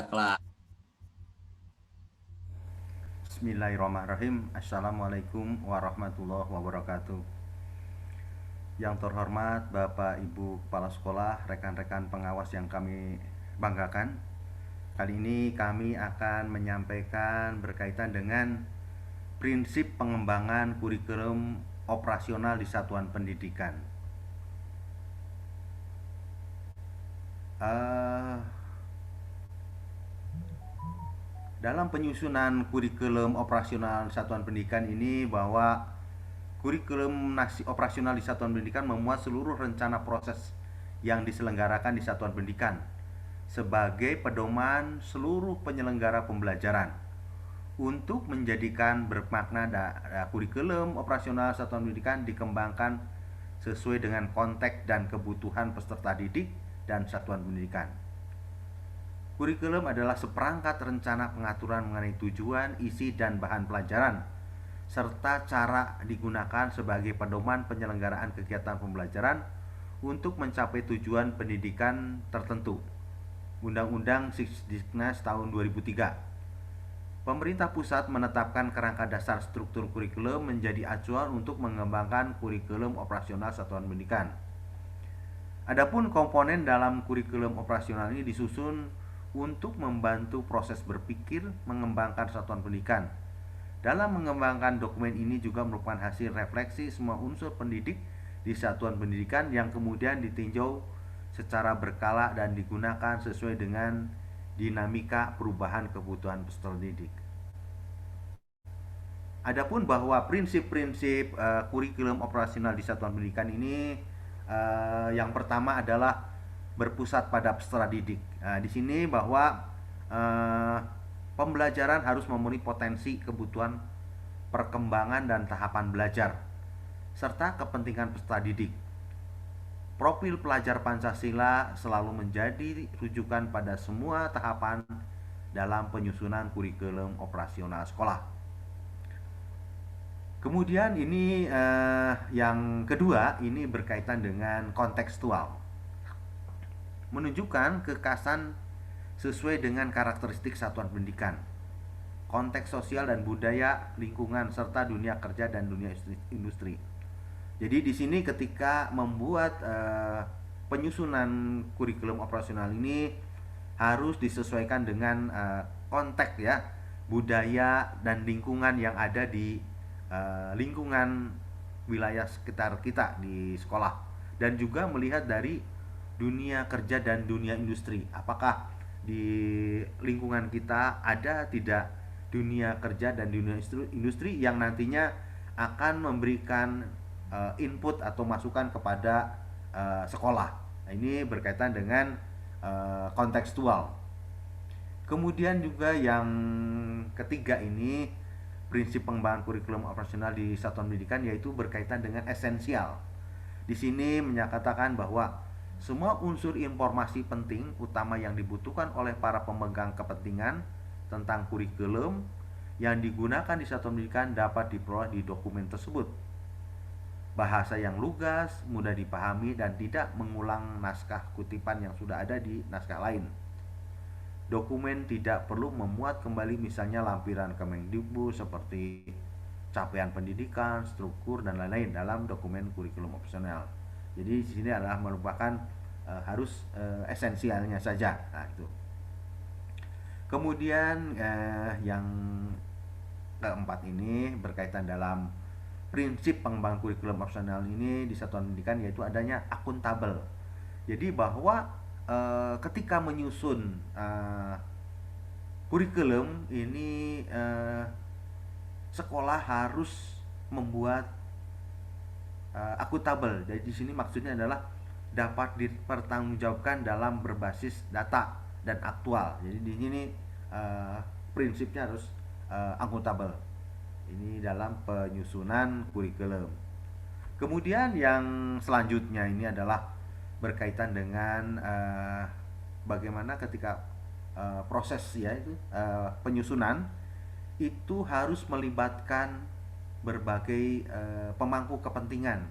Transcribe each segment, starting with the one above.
kelas. Bismillahirrahmanirrahim. Assalamualaikum warahmatullahi wabarakatuh. Yang terhormat Bapak Ibu Kepala Sekolah, rekan-rekan pengawas yang kami banggakan. Kali ini kami akan menyampaikan berkaitan dengan prinsip pengembangan kurikulum operasional di satuan pendidikan. Uh, dalam penyusunan kurikulum operasional satuan pendidikan ini, bahwa kurikulum operasional di satuan pendidikan memuat seluruh rencana proses yang diselenggarakan di satuan pendidikan sebagai pedoman seluruh penyelenggara pembelajaran untuk menjadikan bermakna kurikulum operasional satuan pendidikan dikembangkan sesuai dengan konteks dan kebutuhan peserta didik dan satuan pendidikan. Kurikulum adalah seperangkat rencana pengaturan mengenai tujuan, isi, dan bahan pelajaran, serta cara digunakan sebagai pedoman penyelenggaraan kegiatan pembelajaran untuk mencapai tujuan pendidikan tertentu. Undang-Undang Sisdiknas tahun 2003. Pemerintah pusat menetapkan kerangka dasar struktur kurikulum menjadi acuan untuk mengembangkan kurikulum operasional satuan pendidikan. Adapun komponen dalam kurikulum operasional ini disusun untuk membantu proses berpikir mengembangkan satuan pendidikan. Dalam mengembangkan dokumen ini juga merupakan hasil refleksi semua unsur pendidik di satuan pendidikan yang kemudian ditinjau secara berkala dan digunakan sesuai dengan dinamika perubahan kebutuhan peserta didik. Adapun bahwa prinsip-prinsip kurikulum operasional di satuan pendidikan ini, yang pertama adalah berpusat pada peserta didik. Di sini bahwa pembelajaran harus memenuhi potensi kebutuhan perkembangan dan tahapan belajar serta kepentingan peserta didik. Profil pelajar Pancasila selalu menjadi rujukan pada semua tahapan dalam penyusunan kurikulum operasional sekolah. Kemudian ini yang kedua, ini berkaitan dengan kontekstual, menunjukkan kekhasan sesuai dengan karakteristik satuan pendidikan, konteks sosial dan budaya, lingkungan, serta dunia kerja dan dunia industri. Jadi di sini ketika membuat penyusunan kurikulum operasional ini harus disesuaikan dengan konteks ya, budaya dan lingkungan yang ada di lingkungan wilayah sekitar kita di sekolah, dan juga melihat dari dunia kerja dan dunia industri. Apakah di lingkungan kita ada tidak dunia kerja dan dunia industri yang nantinya akan memberikan input atau masukan kepada sekolah. Nah, ini berkaitan dengan kontekstual. Kemudian juga yang ketiga ini, prinsip pengembangan kurikulum operasional di satuan pendidikan, yaitu berkaitan dengan esensial. Di sini menyatakan bahwa semua unsur informasi penting utama yang dibutuhkan oleh para pemegang kepentingan tentang kurikulum yang digunakan di satuan pendidikan dapat diperoleh di dokumen tersebut. Bahasa yang lugas, mudah dipahami, dan tidak mengulang naskah kutipan yang sudah ada di naskah lain. Dokumen tidak perlu memuat kembali misalnya lampiran Kemendikbud seperti capaian pendidikan, struktur, dan lain-lain dalam dokumen kurikulum opsional. Jadi di sini adalah merupakan harus esensialnya saja. Nah, itu. Kemudian yang keempat ini berkaitan dalam prinsip pengembangan kurikulum opsional ini di satuan pendidikan, yaitu adanya akuntabel. Jadi bahwa ketika menyusun kurikulum ini, sekolah harus membuat akuntabel. Jadi di sini maksudnya adalah dapat dipertanggungjawabkan dalam berbasis data dan aktual. Jadi di sini prinsipnya harus akuntabel. Ini dalam penyusunan kurikulum. Kemudian yang selanjutnya ini adalah berkaitan dengan bagaimana ketika proses ya itu penyusunan itu harus melibatkan berbagai pemangku kepentingan.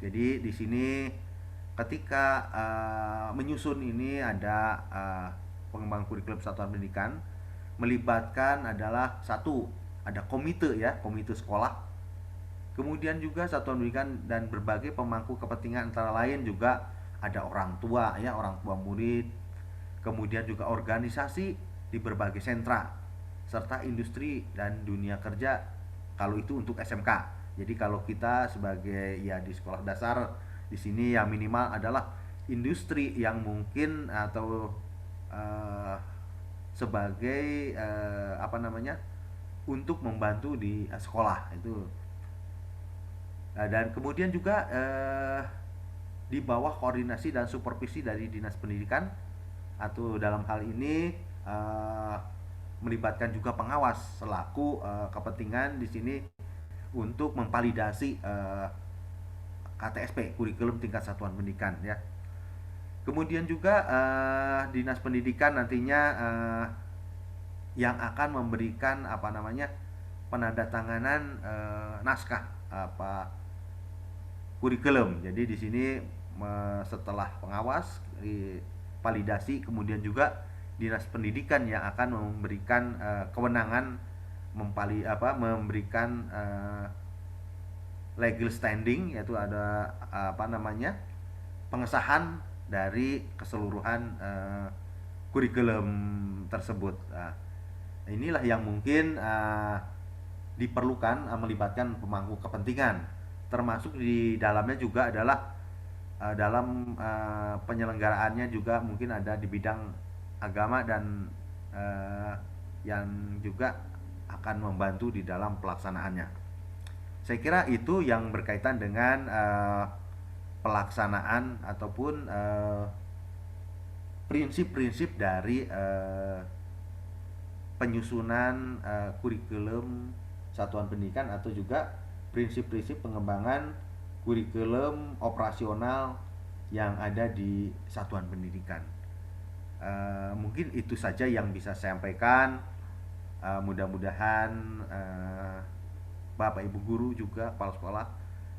Jadi di sini ketika menyusun ini ada pengembangan kurikulum satuan pendidikan melibatkan adalah satu, ada komite ya, komite sekolah. Kemudian juga satuan pendidikan dan berbagai pemangku kepentingan antara lain juga ada orang tua ya, orang tua murid, kemudian juga organisasi di berbagai sentra, serta industri dan dunia kerja kalau itu untuk SMK. Jadi kalau kita sebagai ya di sekolah dasar di sini yang minimal adalah industri yang mungkin atau eh, sebagai apa namanya untuk membantu di sekolah itu. Dan kemudian juga di bawah koordinasi dan supervisi dari dinas pendidikan atau dalam hal ini eh, melibatkan juga pengawas selaku kepentingan di sini untuk memvalidasi KTSP kurikulum tingkat satuan pendidikan ya. Kemudian juga dinas pendidikan nantinya yang akan memberikan apa namanya penandatanganan naskah apa kurikulum. Jadi di sini setelah pengawas validasi kemudian juga dinas pendidikan yang akan memberikan kewenangan memberikan legal standing, yaitu ada apa namanya pengesahan dari keseluruhan kurikulum tersebut. Inilah yang mungkin diperlukan melibatkan pemangku kepentingan, termasuk di dalamnya juga adalah dalam penyelenggaraannya juga mungkin ada di bidang agama dan yang juga akan membantu di dalam pelaksanaannya. Saya kira itu yang berkaitan dengan pelaksanaan ataupun prinsip-prinsip dari penyusunan kurikulum satuan pendidikan atau juga prinsip-prinsip pengembangan kurikulum operasional yang ada di satuan pendidikan. Mungkin itu saja yang bisa saya sampaikan. Mudah-mudahan Bapak Ibu guru juga kepala sekolah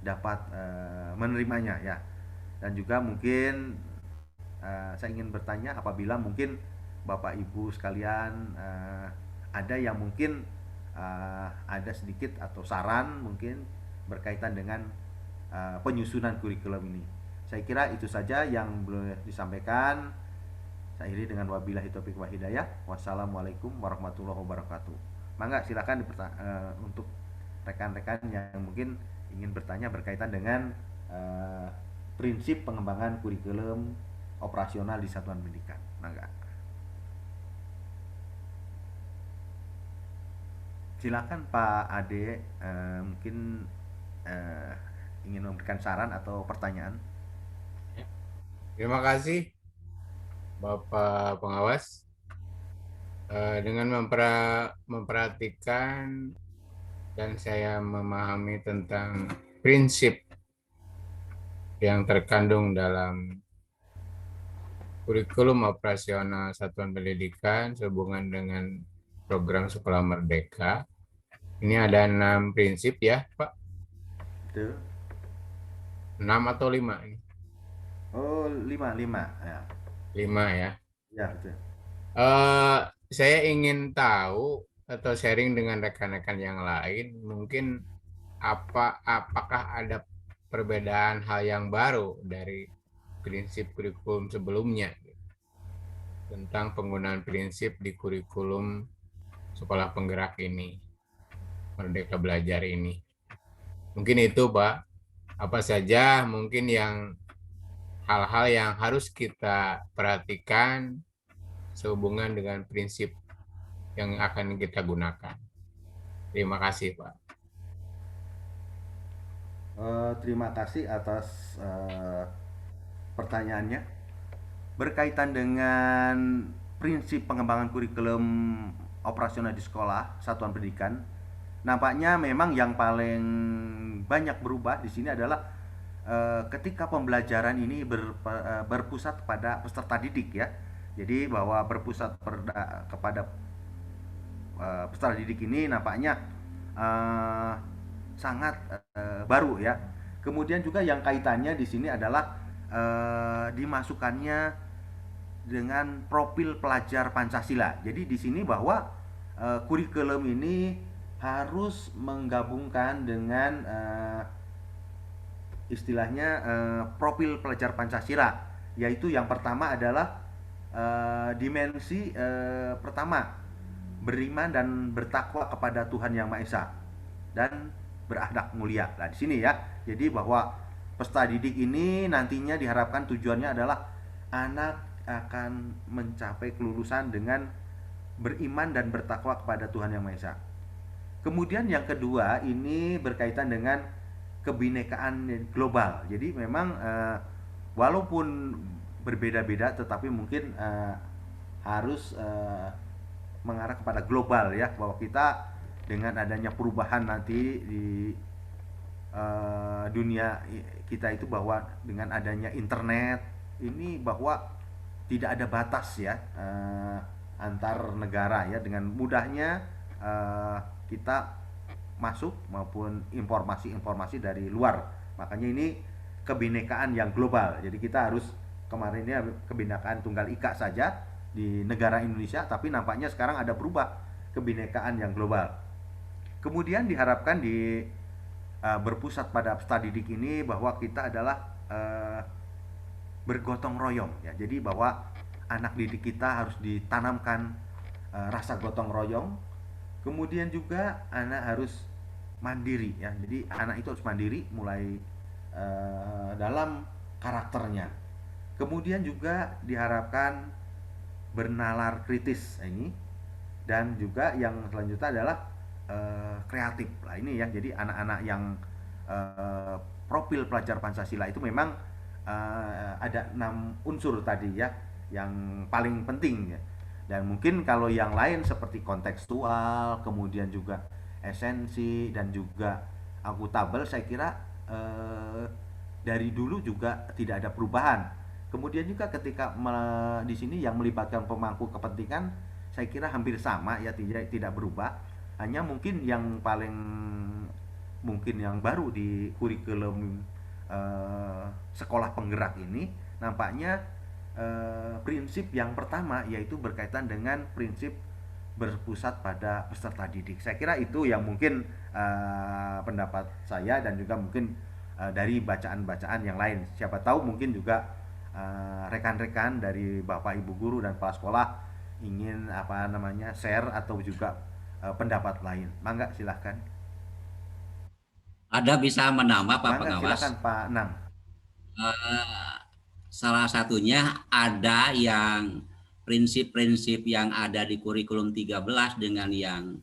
dapat menerimanya ya. Dan juga mungkin saya ingin bertanya apabila mungkin Bapak Ibu sekalian ada yang mungkin ada sedikit atau saran mungkin berkaitan dengan penyusunan kurikulum ini. Saya kira itu saja yang boleh disampaikan. Saya akhiri dengan wabillahi taufiq wal hidayah. Wassalamualaikum warahmatullahi wabarakatuh. Mangga silakan untuk rekan-rekan yang mungkin ingin bertanya berkaitan dengan prinsip pengembangan kurikulum operasional di satuan pendidikan. Mangga. Silakan Pak Ade, mungkin ingin memberikan saran atau pertanyaan. Terima kasih Bapak Pengawas. Dengan memperhatikan dan saya memahami tentang prinsip yang terkandung dalam kurikulum operasional satuan pendidikan sehubungan dengan program Sekolah Merdeka. Ini ada 6 prinsip ya, Pak? Betul. 6 atau 5 ini? Oh, lima ya. 5 ya. Ya, betul. Eh, saya ingin tahu atau sharing dengan rekan-rekan yang lain, mungkin apakah ada perbedaan hal yang baru dari prinsip kurikulum sebelumnya tentang penggunaan prinsip di kurikulum sekolah penggerak ini, Merdeka Belajar ini. Mungkin itu, Pak. Apa saja mungkin hal-hal yang harus kita perhatikan sehubungan dengan prinsip yang akan kita gunakan. Terima kasih, Pak. Terima kasih atas pertanyaannya. Berkaitan dengan prinsip pengembangan kurikulum operasional di sekolah satuan pendidikan, nampaknya memang yang paling banyak berubah di sini adalah ketika pembelajaran ini berpusat pada peserta didik ya. Jadi bahwa berpusat kepada peserta didik ini nampaknya uh, sangat baru ya. Kemudian juga yang kaitannya di sini adalah dimasukkannya dengan profil pelajar Pancasila. Jadi di sini bahwa kurikulum ini harus menggabungkan dengan istilahnya profil pelajar Pancasila, yaitu yang pertama adalah dimensi pertama, beriman dan bertakwa kepada Tuhan Yang Maha Esa dan berakhlak mulia. Nah, di sini ya. Jadi bahwa peserta didik ini nantinya diharapkan tujuannya adalah anak akan mencapai kelulusan dengan beriman dan bertakwa kepada Tuhan Yang Maha Esa. Kemudian yang kedua ini berkaitan dengan kebinekaan global. Jadi memang walaupun berbeda-beda tetapi mungkin harus mengarah kepada global ya, bahwa kita dengan adanya perubahan nanti di dunia kita itu, bahwa dengan adanya internet ini bahwa tidak ada batas ya antar negara ya, dengan mudahnya kita masuk maupun informasi-informasi dari luar. Makanya ini kebinekaan yang global. Jadi kita harus, kemarin ini kebinekaan tunggal ika saja di negara Indonesia, tapi nampaknya sekarang ada berubah kebinekaan yang global. Kemudian diharapkan di berpusat pada peserta didik ini bahwa kita adalah bergotong royong ya. Jadi bahwa anak didik kita harus ditanamkan rasa gotong royong. Kemudian juga anak harus mandiri ya. Jadi anak itu harus mandiri mulai dalam karakternya. Kemudian juga diharapkan bernalar kritis ini, dan juga yang selanjutnya adalah kreatif. Nah ini ya, jadi anak-anak yang profil pelajar Pancasila itu memang ada 6 unsur tadi ya, yang paling penting ya. Dan mungkin kalau yang lain seperti kontekstual, kemudian juga esensi, dan juga akuntabel, saya kira dari dulu juga tidak ada perubahan. Kemudian juga ketika di sini yang melibatkan pemangku kepentingan, saya kira hampir sama ya, tidak berubah. Hanya mungkin yang paling mungkin yang baru di kurikulum sekolah penggerak ini nampaknya prinsip yang pertama, yaitu berkaitan dengan prinsip berpusat pada peserta didik. Saya kira itu yang mungkin pendapat saya, dan juga mungkin dari bacaan-bacaan yang lain. Siapa tahu mungkin juga rekan-rekan dari Bapak Ibu guru dan kepala sekolah ingin share atau juga pendapat lain. Mangga silahkan. Ada bisa menambah Pak Mangga Pengawas. silahkan Pak Nang. Salah satunya ada yang prinsip-prinsip yang ada di kurikulum 13 dengan yang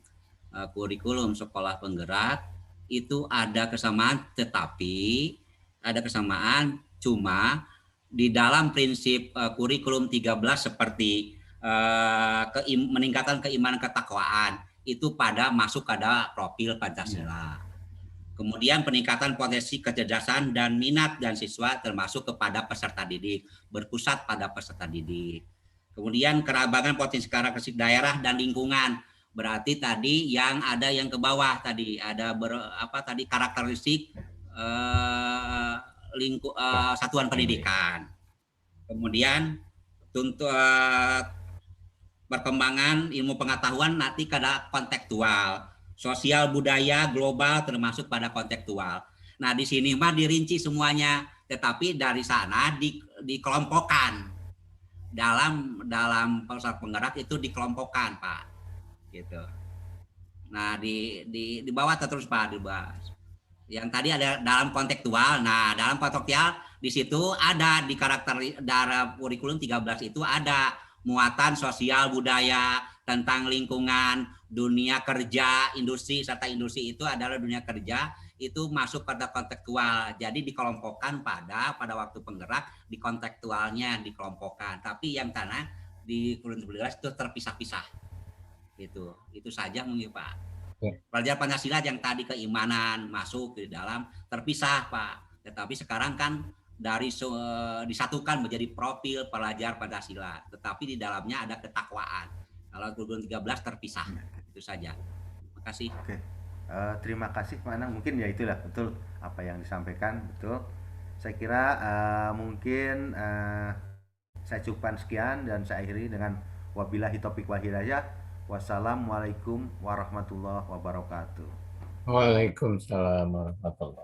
kurikulum sekolah penggerak itu ada kesamaan, tetapi ada kesamaan cuma di dalam prinsip kurikulum 13 seperti meningkatkan keimanan ketakwaan itu pada masuk pada profil Pancasila. Kemudian peningkatan potensi kecerdasan dan minat dan siswa termasuk kepada peserta didik, berpusat pada peserta didik. Kemudian keragaman potensi karakteristik daerah dan lingkungan. Berarti tadi yang ada yang ke bawah tadi ada karakteristik satuan pendidikan. Kemudian perkembangan ilmu pengetahuan nanti kada kontekstual, sosial budaya global termasuk pada kontekstual. Nah di sini mah dirinci semuanya, tetapi dari sana dikelompokkan dalam pusat penggerak itu dikelompokkan Pak, gitu. Nah di bawah terus Pak dibahas. Yang tadi ada dalam kontekstual. Nah dalam kontekstual di situ ada di karakter dalam kurikulum 13 itu ada muatan sosial budaya tentang lingkungan, dunia kerja, industri, serta industri itu adalah dunia kerja, itu masuk pada kontekstual. Jadi dikelompokkan pada waktu penggerak, di kontekstualnya dikelompokkan. Tapi yang tanah di kurikulum 13 itu terpisah-pisah. Itu saja mungkin Pak. Pelajar Pancasila yang tadi keimanan masuk di dalam terpisah Pak. Tetapi sekarang kan disatukan menjadi profil pelajar Pancasila, tetapi di dalamnya ada ketakwaan. Kalau kurikulum 13 terpisah. Itu saja. Terima kasih. Oke. Terima kasih Pak Anang. Mungkin ya itulah betul apa yang disampaikan, betul. Saya kira mungkin saya cukupkan sekian dan saya akhiri dengan wabillahi taufiq wal hidayah. Wassalamualaikum warahmatullahi wabarakatuh. Waalaikumsalam warahmatullahi